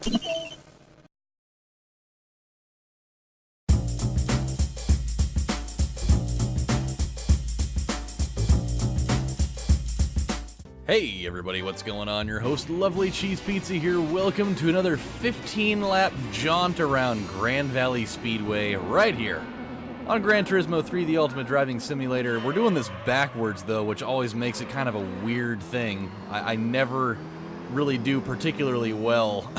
Hey everybody, what's going on? Your host, LovelyCheesePizza here. Welcome to another 15-lap jaunt around Grand Valley Speedway right here on Gran Turismo 3, the ultimate driving simulator. We're doing this backwards though, which always makes it kind of a weird thing. I never really do particularly well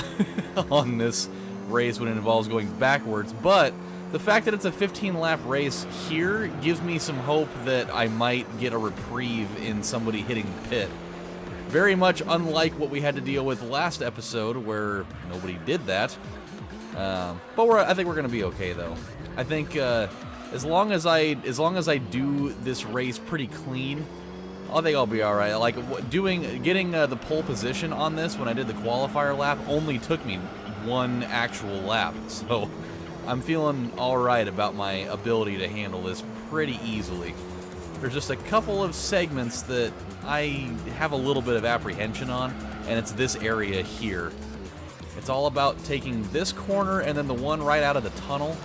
on this race when it involves going backwards, but the fact that it's a 15-lap race here gives me some hope that I might get a reprieve in somebody hitting the pit. Very much unlike what we had to deal with last episode, where nobody did that. But I think we're going to be okay, though. I think as long as I do this race pretty clean, I think I'll be all right. Like getting the pole position on this when I did the qualifier lap only took me one actual lap, so I'm feeling all right about my ability to handle this pretty easily. There's just a couple of segments that I have a little bit of apprehension on, and it's this area here. It's all about taking this corner and then the one right out of the tunnel.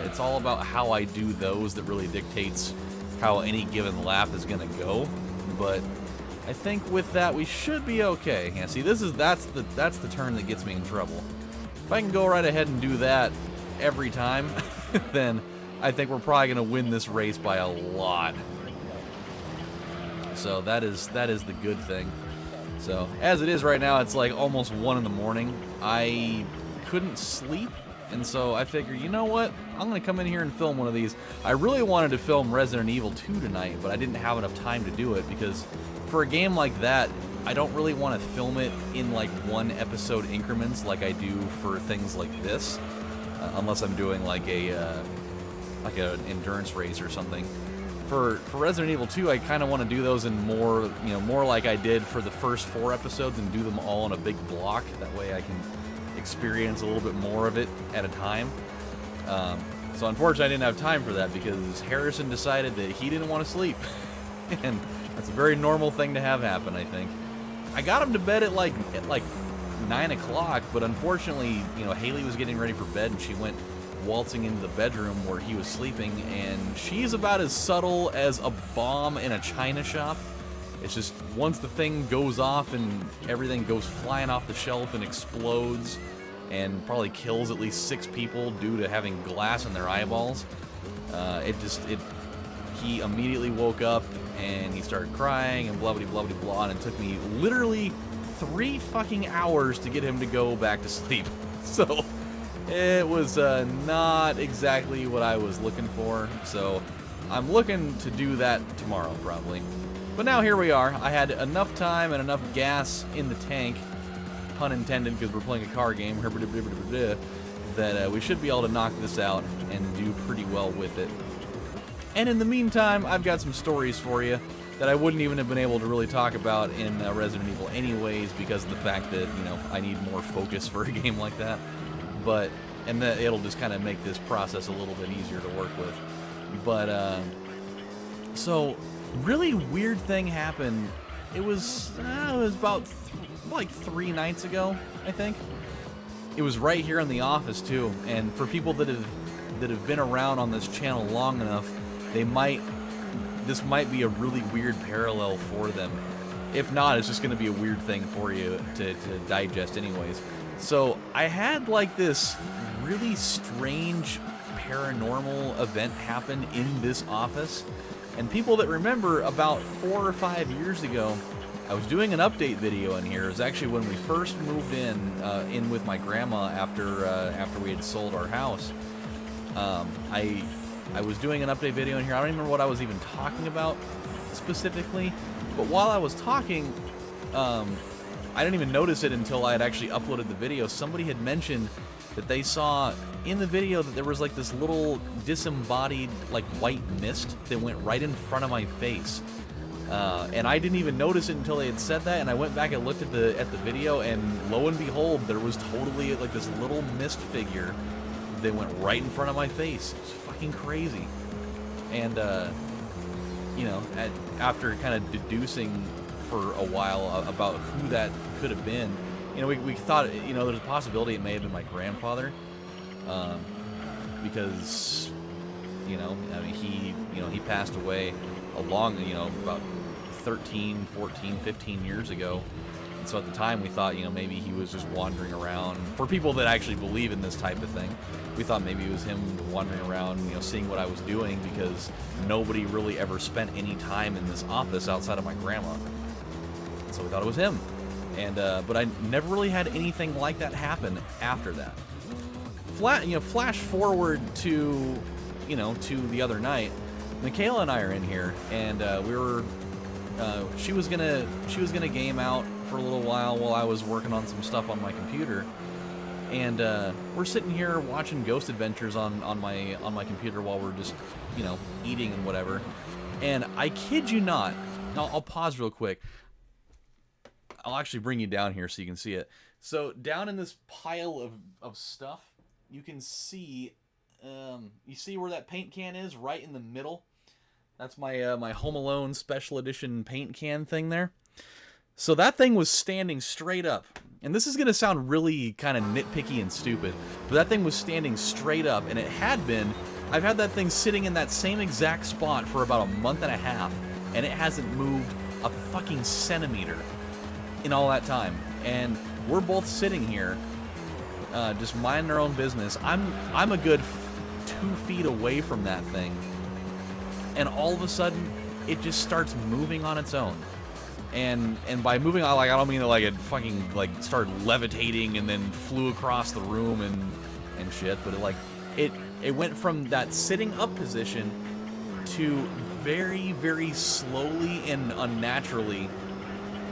It's all about how I do those that really dictates how any given lap is going to go. But I think with that we should be okay. Yeah, see, that's the turn that gets me in trouble. If I can go right ahead and do that every time, then I think we're probably going to win this race by a lot. So that is the good thing. So as it is right now, it's like almost 1 in the morning. I couldn't sleep, and so I figured, you know what? I'm going to come in here and film one of these. I really wanted to film Resident Evil 2 tonight, but I didn't have enough time to do it because for a game like that, I don't really want to film it in like 1 episode increments like I do for things like this, unless I'm doing like an endurance race or something. For Resident Evil 2, I kind of want to do those in more like I did for the first 4 episodes and do them all in a big block. That way I can experience a little bit more of it at a time. So unfortunately I didn't have time for that because Harrison decided that he didn't want to sleep. And that's a very normal thing to have happen, I think. I got him to bed at like 9 o'clock, but unfortunately, Haley was getting ready for bed and she went waltzing into the bedroom where he was sleeping, and she's about as subtle as a bomb in a china shop. It's just once the thing goes off and everything goes flying off the shelf and explodes and probably kills at least 6 people due to having glass in their eyeballs, he immediately woke up and he started crying and blah blah blah blah blah, and it took me literally 3 fucking hours to get him to go back to sleep. So it was not exactly what I was looking for, so I'm looking to do that tomorrow probably. But now here we are. I had enough time and enough gas in the tank, pun intended because we're playing a car game, that we should be able to knock this out and do pretty well with it. And in the meantime, I've got some stories for you that I wouldn't even have been able to really talk about in Resident Evil anyways because of the fact that, I need more focus for a game like that. And that it'll just kind of make this process a little bit easier to work with. But, so, really weird thing happened. It was about, like 3 nights ago, I think. It was right here in the office, too. And for people that have been around on this channel long enough, this might be a really weird parallel for them. If not, it's just going to be a weird thing for you to digest anyways. So I had like this really strange paranormal event happen in this office, and people that remember about 4 or 5 years ago, I was doing an update video in here. It was actually when we first moved in with my grandma after we had sold our house. I was doing an update video in here. I don't even remember what I was even talking about specifically, but while I was talking, I didn't even notice it until I had actually uploaded the video. Somebody had mentioned that they saw in the video that there was like this little disembodied like white mist that went right in front of my face. And I didn't even notice it until they had said that, and I went back and looked at the video, and lo and behold, there was totally like this little mist figure that went right in front of my face. It was fucking crazy. And after kind of deducing for a while about who that could have been, you know, we thought, you know, there's a possibility it may have been my grandfather, because, you know, I mean, he passed away about 13, 14, 15 years ago. And so at the time we thought, you know, maybe he was just wandering around. For people that actually believe in this type of thing, we thought maybe it was him wandering around, you know, seeing what I was doing, because nobody really ever spent any time in this office outside of my grandma. So we thought it was him. And but I never really had anything like that happen after that. Flash forward to, you know, to the other night. Michaela and I are in here, and we were. She was gonna game out for a little while I was working on some stuff on my computer, and we're sitting here watching Ghost Adventures on my computer while we're just, you know, eating and whatever. And I kid you not, I'll pause real quick. I'll actually bring you down here so you can see it. So down in this pile of stuff, you can see, you see where that paint can is, right in the middle. That's my my Home Alone Special Edition paint can thing there. So that thing was standing straight up. And this is going to sound really kind of nitpicky and stupid, but that thing was standing straight up, and it had been. I've had that thing sitting in that same exact spot for about a month and a half, and it hasn't moved a fucking centimeter in all that time. And we're both sitting here just minding our own business. I'm a good 2 feet away from that thing, and all of a sudden it just starts moving on its own. And by moving on, like, I don't mean that like it fucking like started levitating and then flew across the room and shit, but it went from that sitting up position to very, very slowly and unnaturally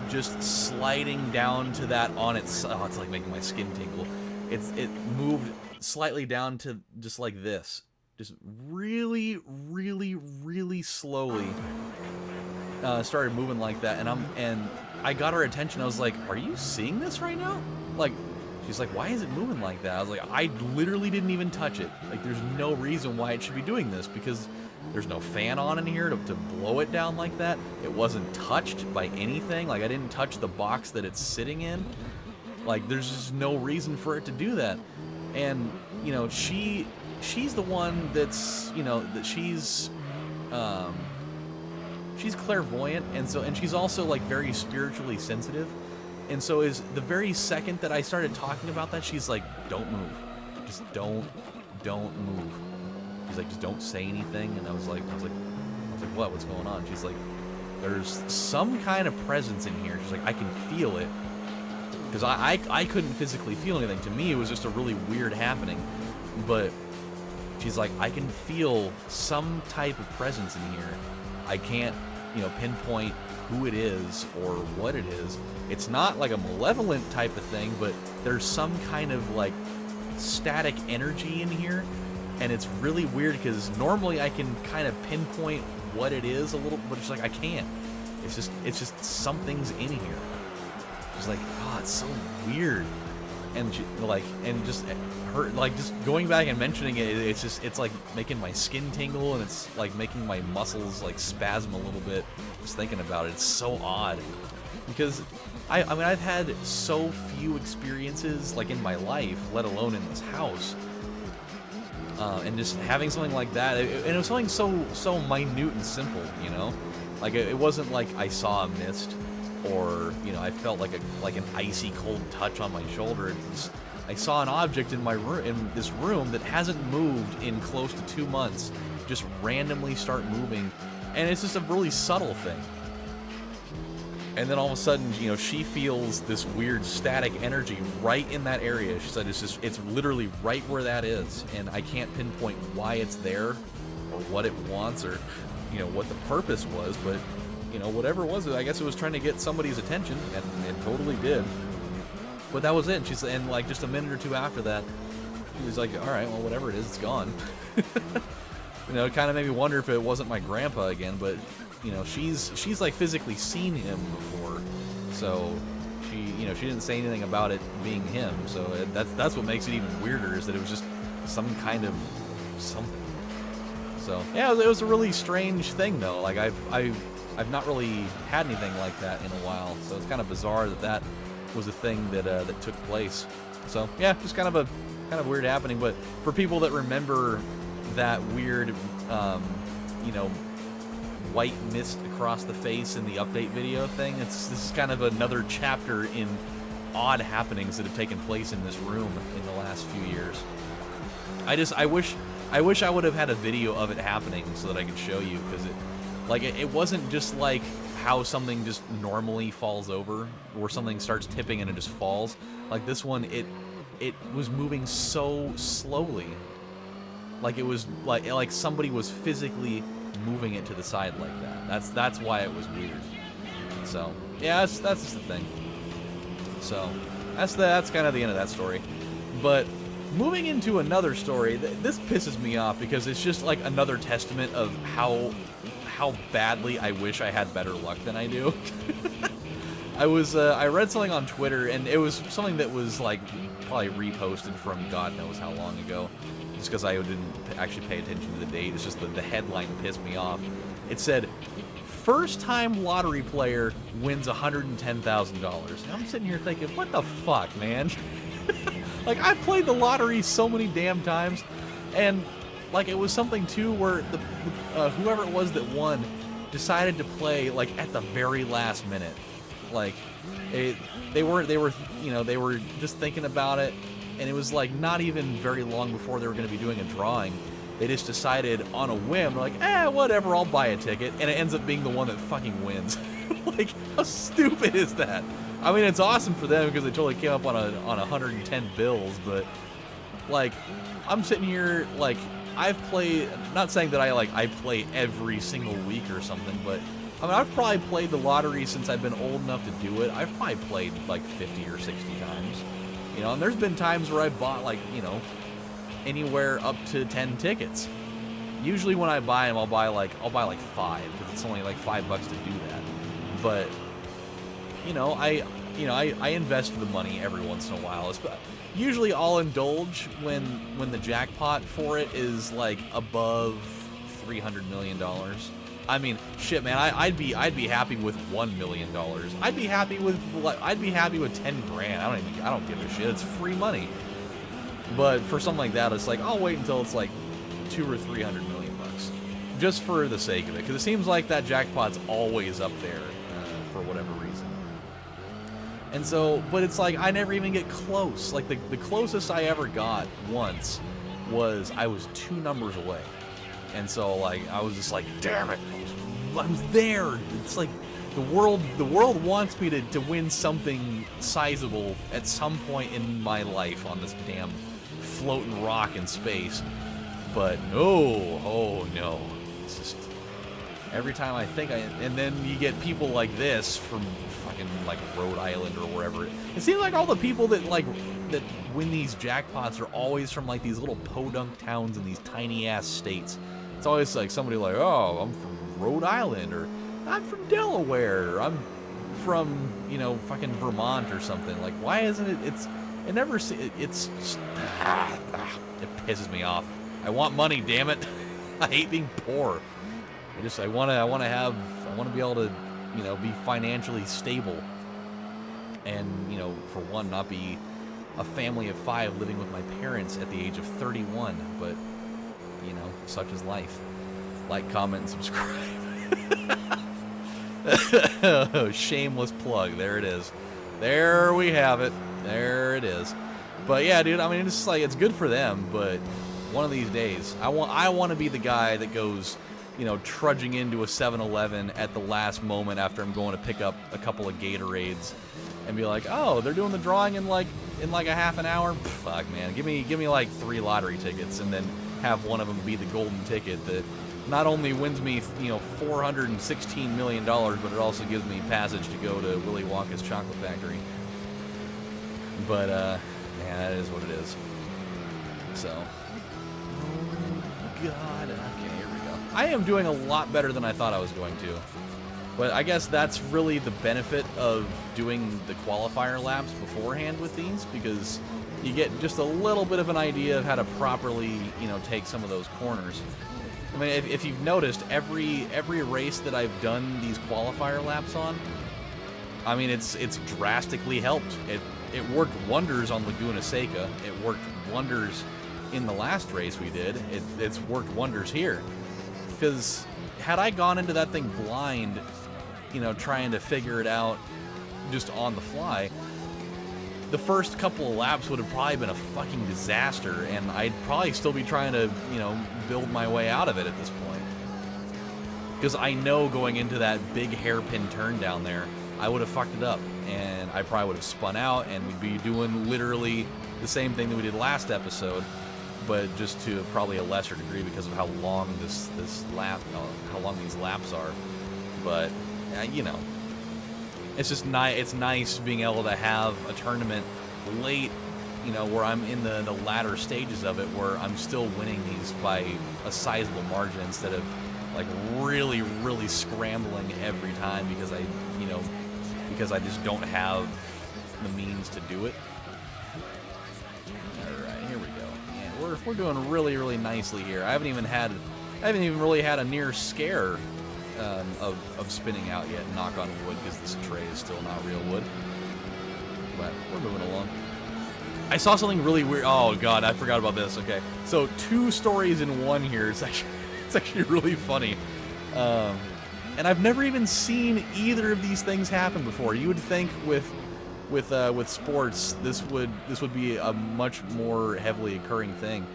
just sliding down to that on its. Oh, it's like making my skin tingle. It moved slightly down to just like this, just really, really, really slowly. Started moving like that, and I got her attention. I was like, "Are you seeing this right now?" Like, she's like, "Why is it moving like that?" I was like, "I literally didn't even touch it. Like, there's no reason why it should be doing this, because there's no fan on in here to blow it down like that. It wasn't touched by anything. Like, I didn't touch the box that it's sitting in. Like, there's just no reason for it to do that." And, you know, she's the one that's, you know, that she's clairvoyant, and she's also like very spiritually sensitive. And so is the very second that I started talking about that, she's like, "Don't move. Just don't move." She's like, "Just don't say anything." And I was like, "What? What's going on?" She's like, "There's some kind of presence in here." She's like, "I can feel it." Because I couldn't physically feel anything. To me, it was just a really weird happening. But she's like, "I can feel some type of presence in here. I can't, you know, pinpoint who it is or what it is. It's not like a malevolent type of thing, but there's some kind of like static energy in here, and it's really weird because normally I can kind of pinpoint what it is a little, but it's like I can't. It's just something's in here." She's like, "Oh, it's so weird," and she, like, and just her, like, just going back and mentioning it, it's like making my skin tingle, and it's like making my muscles like spasm a little bit just thinking about it. It's so odd because I mean, I've had so few experiences like in my life, let alone in this house, and just having something like that, and it was something so minute and simple, you know, like it wasn't like I saw a mist, or, you know, I felt like an icy cold touch on my shoulder. I saw an object in my room, in this room, that hasn't moved in close to 2 months, just randomly start moving, and it's just a really subtle thing. And then all of a sudden, you know, she feels this weird static energy right in that area. She said it's literally right where that is, and I can't pinpoint why it's there, or what it wants, or, you know, what the purpose was, but, you know, whatever it was, I guess it was trying to get somebody's attention, and it totally did. But that was it. And like just a minute or two after that, she was like, "All right, well, whatever it is, it's gone." You know, it kind of made me wonder if it wasn't my grandpa again. But, you know, she's like physically seen him before, so she didn't say anything about it being him. So that's what makes it even weirder, is that it was just some kind of something. So yeah, it was a really strange thing though. Like I've not really had anything like that in a while, so it's kind of bizarre that was a thing that that took place. So yeah, just kind of weird happening. But for people that remember that weird, you know, white mist across the face in the update video thing, this is kind of another chapter in odd happenings that have taken place in this room in the last few years. I wish I would have had a video of it happening so that I could show you, because it wasn't just like how something just normally falls over, or something starts tipping and it just falls. Like this one, it was moving so slowly. Like it was like somebody was physically moving it to the side like that. That's why it was weird. So yeah, that's just the thing. So that's kind of the end of that story. But moving into another story, this pisses me off because it's just like another testament of how badly I wish I had better luck than I do. I read something on Twitter, and it was something that was like probably reposted from God knows how long ago, just because I didn't actually pay attention to the date. It's just the headline pissed me off. It said, first-time lottery player wins $110,000. And I'm sitting here thinking, what the fuck, man? Like, I've played the lottery so many damn times, and like it was something too where whoever it was that won decided to play like at the very last minute. Like they were you know, they were just thinking about it, and it was like not even very long before they were going to be doing a drawing. They just decided on a whim, like, whatever, I'll buy a ticket, and it ends up being the one that fucking wins. Like, how stupid is that? I mean, it's awesome for them because they totally came up on 110 bills, but like, I'm sitting here like, I've played, not saying that I play every single week or something, but I mean, I've probably played the lottery since I've been old enough to do it. I've probably played like 50 or 60 times, you know, and there's been times where I bought like, you know, anywhere up to 10 tickets. Usually when I buy them, I'll buy like 5, because it's only like $5 to do that. But you know, I invest the money every once in a while. Usually I'll indulge when the jackpot for it is like above $300 million. I mean, shit, man, I'd be happy with $1 million. I'd be happy with 10 grand. I don't give a shit. It's free money. But for something like that, it's like I'll wait until it's like $200 or $300 million bucks, just for the sake of it, because it seems like that jackpot's always up there for whatever reason. And so, but it's like I never even get close. Like the closest I ever got once was I was 2 numbers away, and so like I was just like, damn it, I was there. It's like the world wants me to win something sizable at some point in my life on this damn floating rock in space. But no, oh no, it's just every time I think and then you get people like this from fucking like Rhode Island or wherever. It seems like all the people that win these jackpots are always from like these little podunk towns in these tiny ass states. It's always like somebody like, oh, I'm from Rhode Island, or I'm from Delaware, or I'm from, you know, fucking Vermont or something. Like, why isn't it? It's just, it pisses me off. I want money, damn it. I hate being poor. I want to be able to, you know, be financially stable, and, you know, for one, not be a family of 5 living with my parents at the age of 31. But, you know, such is life. Like, comment, and subscribe. Shameless plug. There it is. There we have it. There it is. But yeah, dude, I mean, it's like, it's good for them, but one of these days, I want to be the guy that goes, you know, trudging into a 7-Eleven at the last moment after I'm going to pick up a couple of Gatorades, and be like, oh, they're doing the drawing in like a half an hour. Fuck, man, give me like 3 lottery tickets, and then have one of them be the golden ticket that not only wins me, you know, $416 million, but it also gives me passage to go to Willy Wonka's chocolate factory. But man, that is what it is. So, oh god, okay, here we go. I am doing a lot better than I thought I was going to. But I guess that's really the benefit of doing the qualifier laps beforehand with these, because you get just a little bit of an idea of how to properly, you know, take some of those corners. I mean, if you've noticed, every race that I've done these qualifier laps on, I mean, it's drastically helped. It worked wonders on Laguna Seca. It worked wonders in the last race we did. It's worked wonders here. Because had I gone into that thing blind, you know, trying to figure it out just on the fly, the first couple of laps would have probably been a fucking disaster, and I'd probably still be trying to, you know, build my way out of it at this point. Because I know going into that big hairpin turn down there, I would have fucked it up, and I probably would have spun out, and we'd be doing literally the same thing that we did last episode, but just to probably a lesser degree because of how long this lap, how long these laps are. But you know, it's just it's nice being able to have a tournament late, you know, where I'm in the latter stages of it, where I'm still winning these by a sizable margin instead of like really scrambling every time because I just don't have the means to do it. All right, here we go. Yeah, we're doing really nicely here. I haven't even really had a near scare of spinning out yet. Knock on wood, because this tray is still not real wood. But we're moving along. I saw something really weird. Oh god, I forgot about this. Okay, so 2 stories in one here. It's actually really funny. And I've never even seen either of these things happen before. You would think with sports this would be a much more heavily occurring thing,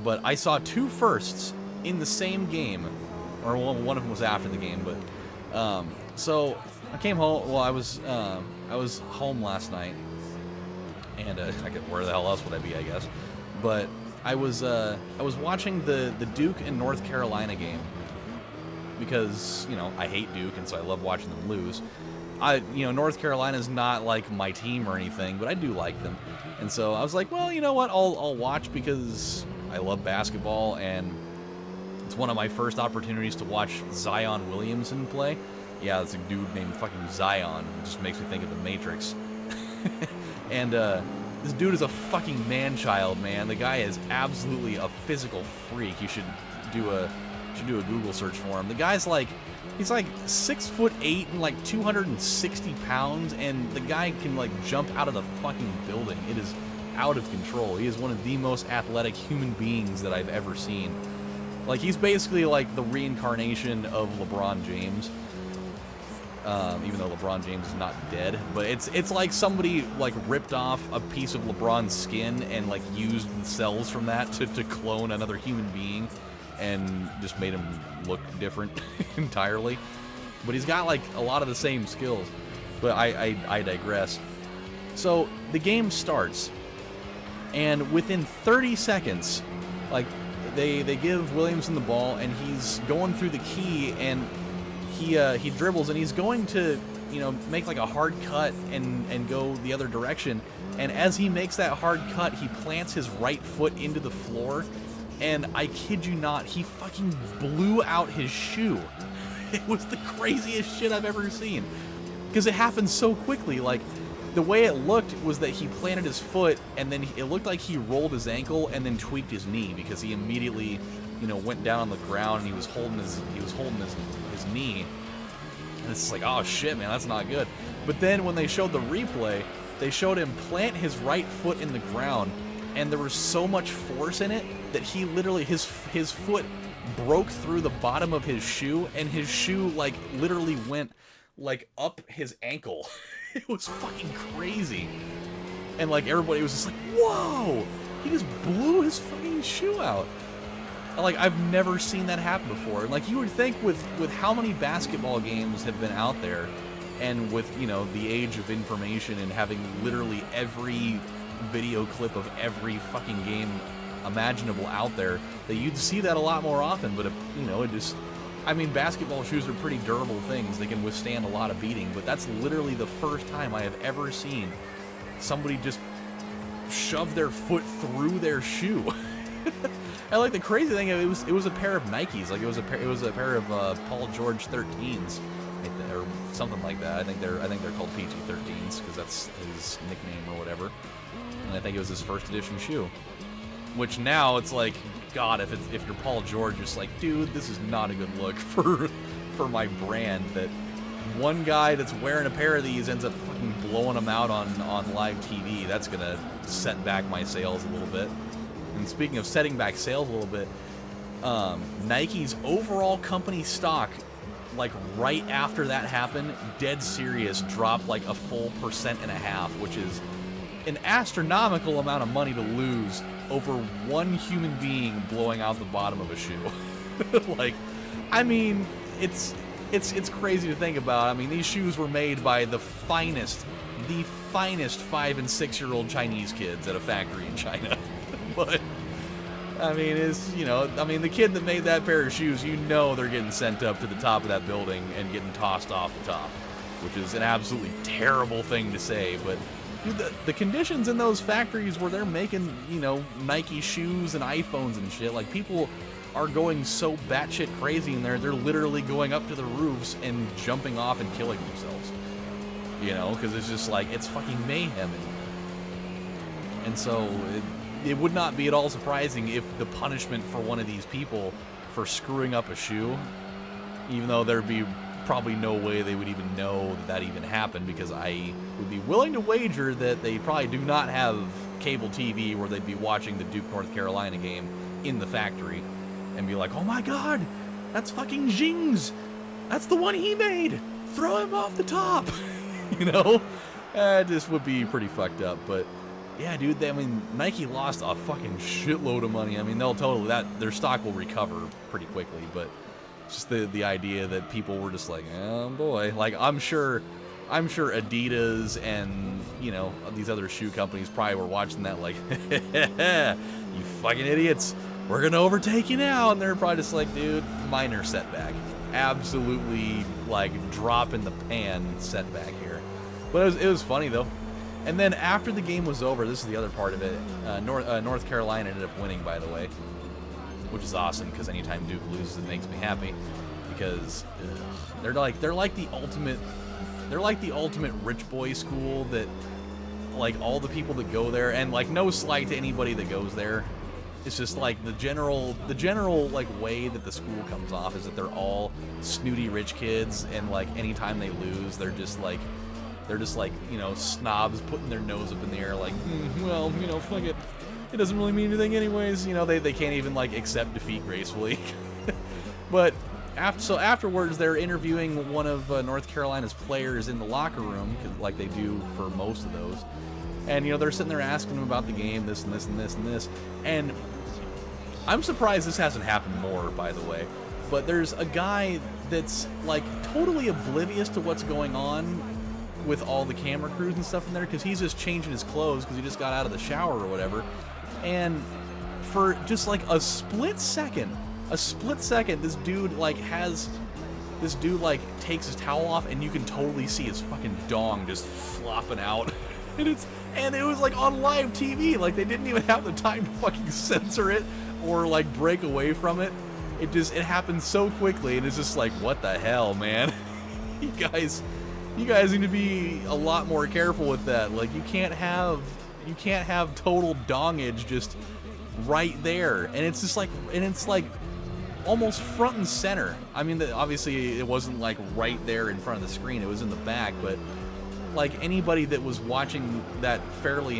but I saw 2 firsts in the same game, or one of them was after the game. But so I came home. Well, I was home last night, and where the hell else would I be? I guess, but I was watching the Duke and North Carolina game. Because, you know, I hate Duke, and so I love watching them lose. North Carolina's not like my team or anything, but I do like them. And so I was like, well, you know what, I'll watch because I love basketball, and it's one of my first opportunities to watch Zion Williamson play. Yeah, it's a dude named fucking Zion. It just makes me think of the Matrix. And this dude is a fucking man-child, man. The guy is absolutely a physical freak. You should do a Google search for him. The guy's he's like 6'8" and like 260 pounds, and the guy can like jump out of the fucking building. It is out of control. He is one of the most athletic human beings that I've ever seen. Like, he's basically like the reincarnation of LeBron James. Even though LeBron James is not dead, but it's like somebody like ripped off a piece of LeBron's skin and like used the cells from that to clone another human being, and just made him look different entirely. But he's got like a lot of the same skills. But I digress. So the game starts, and within 30 seconds, like they give Williamson the ball, and he's going through the key, and he dribbles, and he's going to, you know, make like a hard cut and go the other direction. And as he makes that hard cut, he plants his right foot into the floor. And I kid you not, he fucking blew out his shoe. It was the craziest shit I've ever seen. Because it happened so quickly. Like, the way it looked was that he planted his foot, and then it looked like he rolled his ankle and then tweaked his knee, because he immediately, you know, went down on the ground, and he was holding his knee. And it's like, oh shit, man, that's not good. But then when they showed the replay, they showed him plant his right foot in the ground, and there was so much force in it that he literally, his foot broke through the bottom of his shoe, and his shoe like literally went like up his ankle. It was fucking crazy. And like everybody was just like, whoa, he just blew his fucking shoe out. Like, I've never seen that happen before. Like, you would think with how many basketball games have been out there, and with, you know, the age of information and having literally every video clip of every fucking game imaginable out there, that you'd see that a lot more often. But, you know, it just, I mean, basketball shoes are pretty durable things. They can withstand a lot of beating, but that's literally the first time I have ever seen somebody just shove their foot through their shoe. And like the crazy thing, it was a pair of Nikes. Like, it was a pair of Paul George 13s, or something like that. I think they're called PG-13s because that's his nickname or whatever. And I think it was his first edition shoe. Which now it's like, God, if you're Paul George, it's like, dude, this is not a good look for my brand that one guy that's wearing a pair of these ends up fucking blowing them out on live TV. That's gonna set back my sales a little bit. And speaking of setting back sales a little bit, Nike's overall company stock, like right after that happened, dead serious, dropped like a full 1.5%, which is an astronomical amount of money to lose over one human being blowing out the bottom of a shoe. Like, I mean, it's crazy to think about. I mean, these shoes were made by the finest 5 and 6 year old Chinese kids at a factory in China. But I mean, the kid that made that pair of shoes, they're getting sent up to the top of that building and getting tossed off the top, which is an absolutely terrible thing to say. But dude, the conditions in those factories where they're making, Nike shoes and iPhones and shit, like, people are going so batshit crazy in there, they're literally going up to the roofs and jumping off and killing themselves. Because it's just like, it's fucking mayhem. And so it would not be at all surprising if the punishment for one of these people for screwing up a shoe, even though there'd be probably no way they would even know that even happened, because I would be willing to wager that they probably do not have cable TV where they'd be watching the Duke, North Carolina game in the factory and be like, oh my god, that's fucking Jing's. That's the one he made. Throw him off the top. It just would be pretty fucked up. But yeah, dude, Nike lost a fucking shitload of money. I mean, they'll totally, their stock will recover pretty quickly, but just the idea that people were just like, oh boy. Like, I'm sure Adidas and, these other shoe companies probably were watching that like, you fucking idiots, we're gonna overtake you now. And they're probably just like, dude, minor setback. Absolutely, like, drop in the pan setback here. But it was funny, though. And then after the game was over, this is the other part of it, North Carolina ended up winning, by the way, which is awesome, because anytime Duke loses, it makes me happy, because they're like the ultimate rich boy school that, like, all the people that go there, and, like, no slight to anybody that goes there, it's just like the general like way that the school comes off is that they're all snooty rich kids, and like anytime they lose, they're just like snobs putting their nose up in the air like, well, fuck it, it doesn't really mean anything anyways. They can't even like accept defeat gracefully. But afterwards, they're interviewing one of North Carolina's players in the locker room, like they do for most of those. And, they're sitting there asking him about the game, this and this and this and this. And I'm surprised this hasn't happened more, by the way. But there's a guy that's, like, totally oblivious to what's going on with all the camera crews and stuff in there, because he's just changing his clothes because he just got out of the shower or whatever. And for just, like, a split second, this dude, like, takes his towel off, and you can totally see his fucking dong just flopping out. And it was like on live TV, like they didn't even have the time to fucking censor it or like break away from it. It happened so quickly, and it's just like, what the hell, man? You guys need to be a lot more careful with that. Like, you can't have total dongage just right there, and it's like almost front and center. I mean, obviously it wasn't like right there in front of the screen; it was in the back, but like anybody that was watching that fairly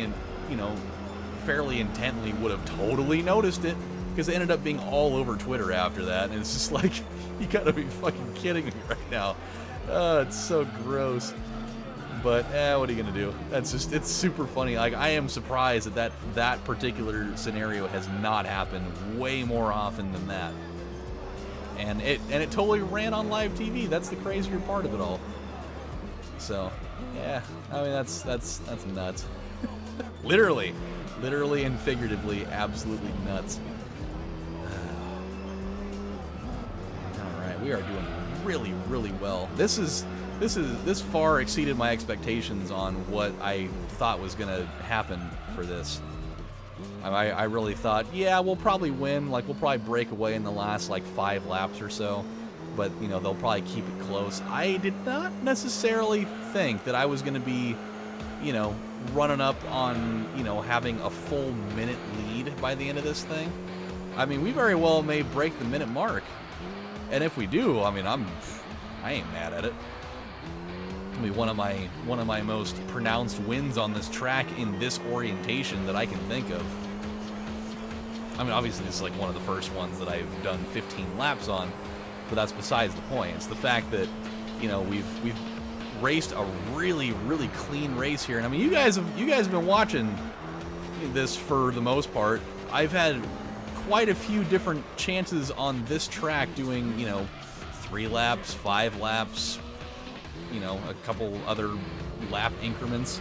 intently would have totally noticed it, because it ended up being all over Twitter after that, and it's just like, you gotta be fucking kidding me right now. It's so gross. But what are you gonna do? It's super funny. Like, I am surprised that particular scenario has not happened way more often than that. And it totally ran on live TV. That's the crazier part of it all. So, yeah, I mean, that's nuts. Literally and figuratively, absolutely nuts. All right, we are doing really, really well. This far exceeded my expectations on what I thought was gonna happen for this. I really thought, yeah, we'll probably win. Like, we'll probably break away in the last like 5 laps or so. But, they'll probably keep it close. I did not necessarily think that I was going to be, running up on, having a full minute lead by the end of this thing. I mean, we very well may break the minute mark. And if we do, I mean, I ain't mad at it. I mean, one of my most pronounced wins on this track in this orientation that I can think of. I mean, obviously this is like one of the first ones that I've done 15 laps on, but that's besides the point. It's the fact that, you know, we've raced a really clean race here, and I mean, you guys have been watching this for the most part. I've had quite a few different chances on this track doing, you know, 3 laps, 5 laps, you know, a couple other lap increments.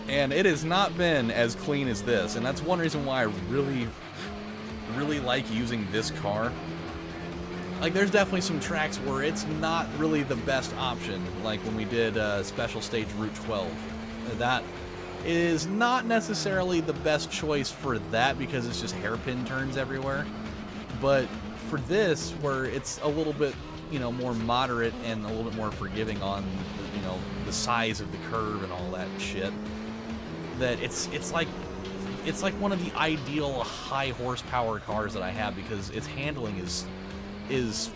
And it has not been as clean as this, and that's one reason why I really like using this car. Like, there's definitely some tracks where it's not really the best option, like when we did Special Stage Route 12. That is not necessarily the best choice for that because it's just hairpin turns everywhere. But for this, where it's a little bit, you know, more moderate and a little bit more forgiving on, you know, the size of the curve and all that shit, that it's like one of the ideal high horsepower cars that I have because its handling is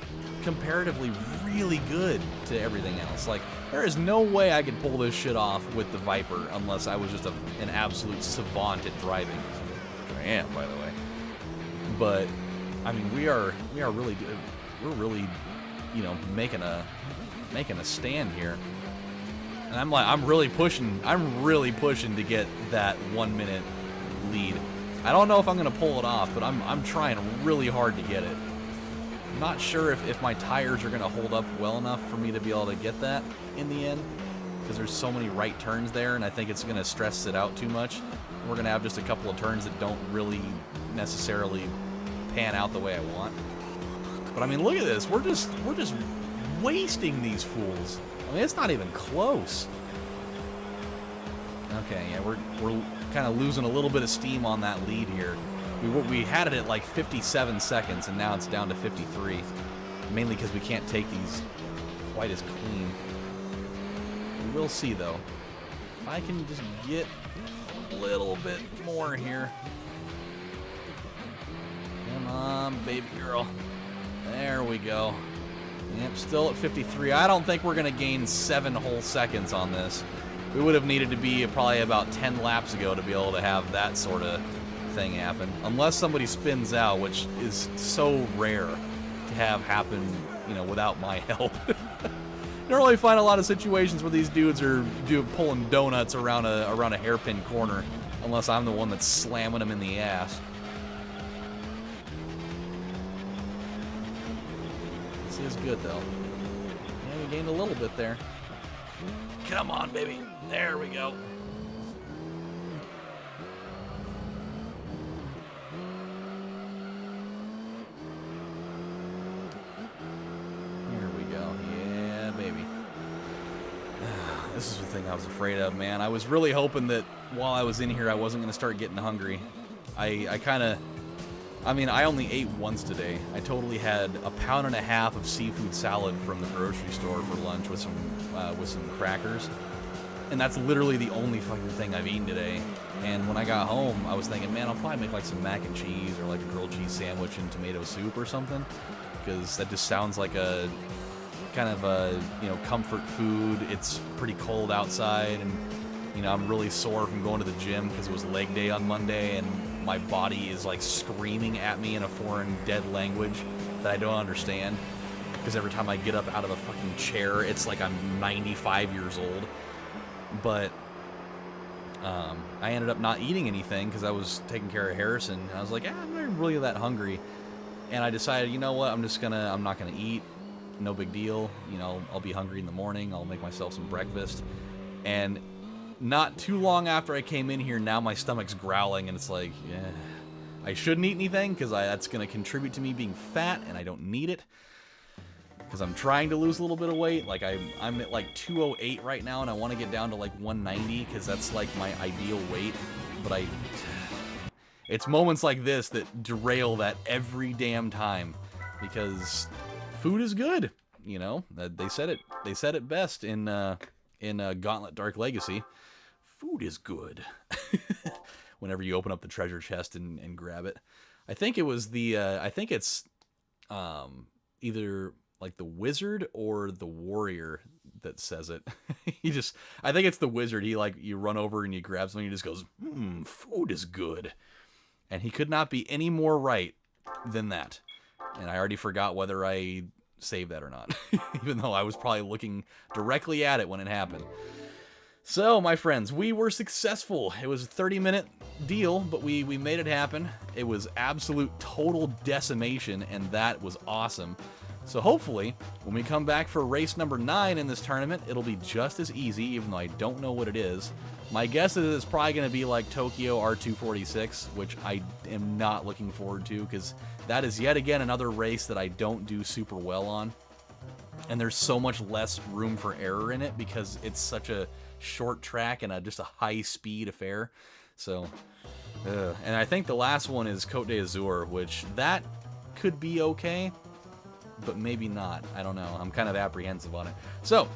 comparatively really good to everything else. Like, there is no way I could pull this shit off with the Viper unless I was just an absolute savant at driving. Which I am, by the way. But I mean, we are really good. We're really, you know, making a stand here. And I'm really pushing to get that 1 minute lead. I don't know if I'm gonna pull it off, but I'm trying really hard to get it. I'm not sure if my tires are gonna hold up well enough for me to be able to get that in the end, because there's so many right turns there, and I think it's gonna stress it out too much. We're gonna have just a couple of turns that don't really necessarily pan out the way I want. But I mean, look at this. We're just wasting these fools. I mean, it's not even close. Okay, yeah, we're kind of losing a little bit of steam on that lead here. We had it at like 57 seconds, and now it's down to 53. Mainly because we can't take these quite as clean. We'll see, though. If I can just get a little bit more here. Come on, baby girl. There we go. Yep, still at 53. I don't think we're going to gain 7 whole seconds on this. We would have needed to be probably about 10 laps ago to be able to have that sort of thing happen. Unless somebody spins out, which is so rare to have happen, you know, without my help. You don't really find a lot of situations where these dudes are pulling donuts around a hairpin corner, unless I'm the one that's slamming them in the ass. This is good, though. Yeah, we gained a little bit there. Come on, baby. There we go. Here we go. Yeah, baby. This is the thing I was afraid of, man. I was really hoping that while I was in here, I wasn't going to start getting hungry. I mean, I only ate once today. I totally had a pound and a half of seafood salad from the grocery store for lunch with some crackers. And that's literally the only fucking thing I've eaten today. And when I got home, I was thinking, man, I'll probably make like some mac and cheese or like a grilled cheese sandwich and tomato soup or something. Because that just sounds like a kind of a, you know, comfort food. It's pretty cold outside, and, you know, I'm really sore from going to the gym because it was leg day on Monday, and my body is like screaming at me in a foreign dead language that I don't understand. Because every time I get up out of the fucking chair, it's like I'm 95 years old. But I ended up not eating anything because I was taking care of Harrison. And I was like, I'm not really that hungry. And I decided, you know what, I'm not gonna eat. No big deal. You know, I'll be hungry in the morning. I'll make myself some breakfast. And not too long after I came in here, now my stomach's growling, and it's like, yeah, I shouldn't eat anything because that's going to contribute to me being fat, and I don't need it. Because I'm trying to lose a little bit of weight. Like, I'm at like 208 right now, and I want to get down to like 190 because that's like my ideal weight. But it's moments like this that derail that every damn time, because food is good. You know, they said it best in Gauntlet Dark Legacy. Food is good. Whenever you open up the treasure chest and grab it. I think it was the, I think it's either like the wizard or the warrior that says it. I think it's the wizard. He like, you run over and you grab something, he just goes, food is good. And he could not be any more right than that. And I already forgot whether I saved that or not, even though I was probably looking directly at it when it happened. So, my friends, we were successful. It was a 30-minute deal, but we made it happen. It was absolute total decimation, and that was awesome. So hopefully, when we come back for race number 9 in this tournament, it'll be just as easy, even though I don't know what it is. My guess is it's probably going to be like Tokyo R246, which I am not looking forward to, because that is yet again another race that I don't do super well on. And there's so much less room for error in it, because it's such a short track and just a high-speed affair. So, and I think the last one is Côte d'Azur, which that could be okay, but maybe not. I don't know. I'm kind of apprehensive on it. So,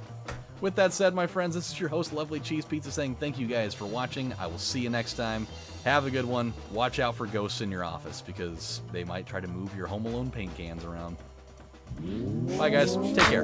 with that said, my friends, this is your host, Lovely Cheese Pizza, saying thank you guys for watching. I will see you next time. Have a good one. Watch out for ghosts in your office, because they might try to move your Home Alone paint cans around. Bye, guys. Take care.